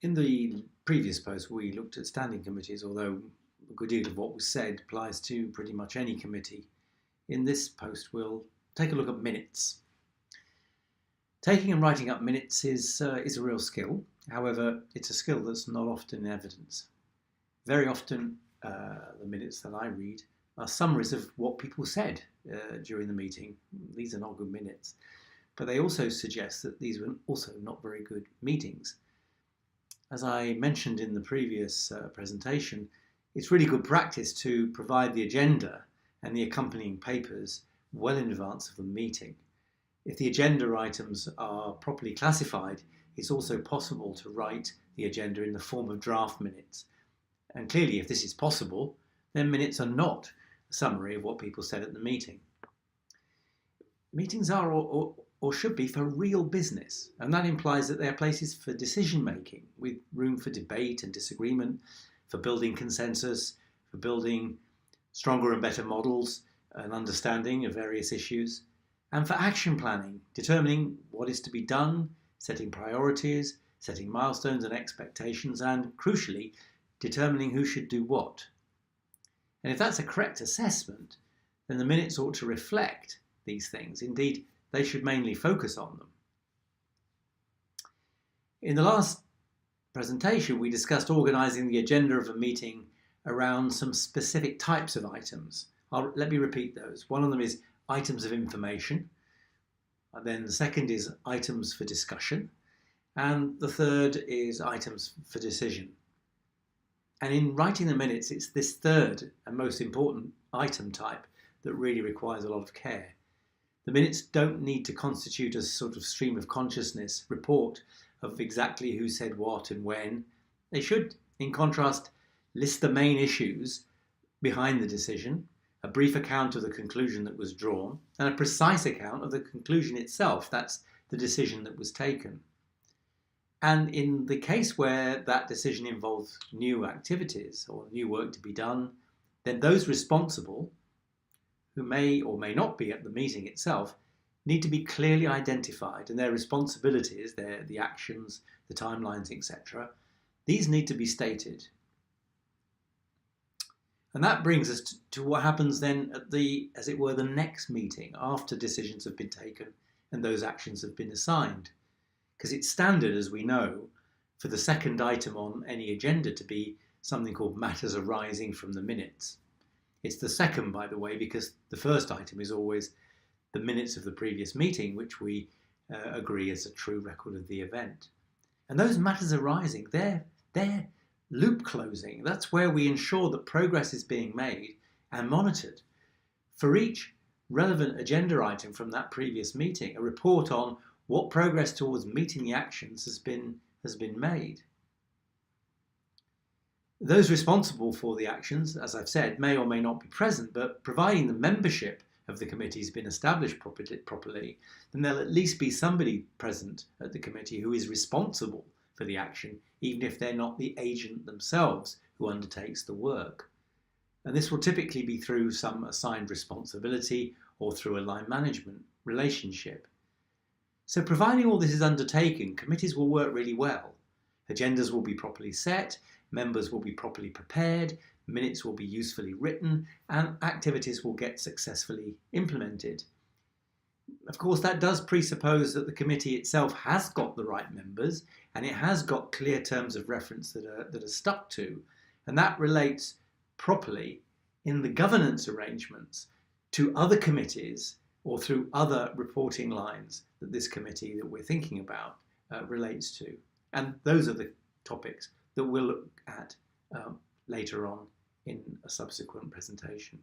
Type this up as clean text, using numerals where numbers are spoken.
In the previous post, we looked at standing committees, although a good deal of what was said applies to pretty much any committee. In this post, we'll take a look at minutes. Taking and writing up minutes is a real skill. However, it's a skill that's not often in evidence. Very often, the minutes that I read are summaries of what people said during the meeting. These are not good minutes. But they also suggest that these were also not very good meetings. As I mentioned in the previous presentation, it's really good practice to provide the agenda and the accompanying papers well in advance of the meeting. If the agenda items are properly classified, it's also possible to write the agenda in the form of draft minutes. And clearly, if this is possible, then minutes are not a summary of what people said at the meeting. Meetings are or should be for real business, and that implies that they are places for decision making, with room for debate and disagreement, for building consensus, for building stronger and better models and understanding of various issues, and for action planning, determining what is to be done, setting priorities, setting milestones and expectations, and crucially, determining who should do what. And if that's a correct assessment, then the minutes ought to reflect these things. Indeed, they should mainly focus on them. In the last presentation, we discussed organising the agenda of a meeting around some specific types of items. Let me repeat those. One of them is items of information. And then the second is items for discussion. And the third is items for decision. And in writing the minutes, it's this third and most important item type that really requires a lot of care. The minutes don't need to constitute a sort of stream of consciousness report of exactly who said what and when. They should, in contrast, list the main issues behind the decision, a brief account of the conclusion that was drawn, and a precise account of the conclusion itself. That's the decision that was taken. And in the case where that decision involves new activities or new work to be done, then those responsible, who may or may not be at the meeting itself, need to be clearly identified, and their responsibilities, the actions, the timelines, etc., these need to be stated. And that brings us to what happens then at the, as it were, the next meeting after decisions have been taken and those actions have been assigned. Because it's standard, as we know, for the second item on any agenda to be something called matters arising from the minutes. It's the second, by the way, because the first item is always the minutes of the previous meeting, which we agree is a true record of the event. And those matters arising, they're loop closing. That's where we ensure that progress is being made and monitored. For each relevant agenda item from that previous meeting, a report on what progress towards meeting the actions has been made. Those responsible for the actions, as I've said, may or may not be present, but providing the membership of the committee has been established properly, then there'll at least be somebody present at the committee who is responsible for the action, even if they're not the agent themselves who undertakes the work. And this will typically be through some assigned responsibility or through a line management relationship. So providing all this is undertaken, committees will work really well. Agendas will be properly set, members will be properly prepared, minutes will be usefully written, and activities will get successfully implemented. Of course, that does presuppose that the committee itself has got the right members and it has got clear terms of reference that are stuck to, and that relates properly in the governance arrangements to other committees or through other reporting lines that this committee that we're thinking about relates to. And those are the topics that we'll look at later on in a subsequent presentation.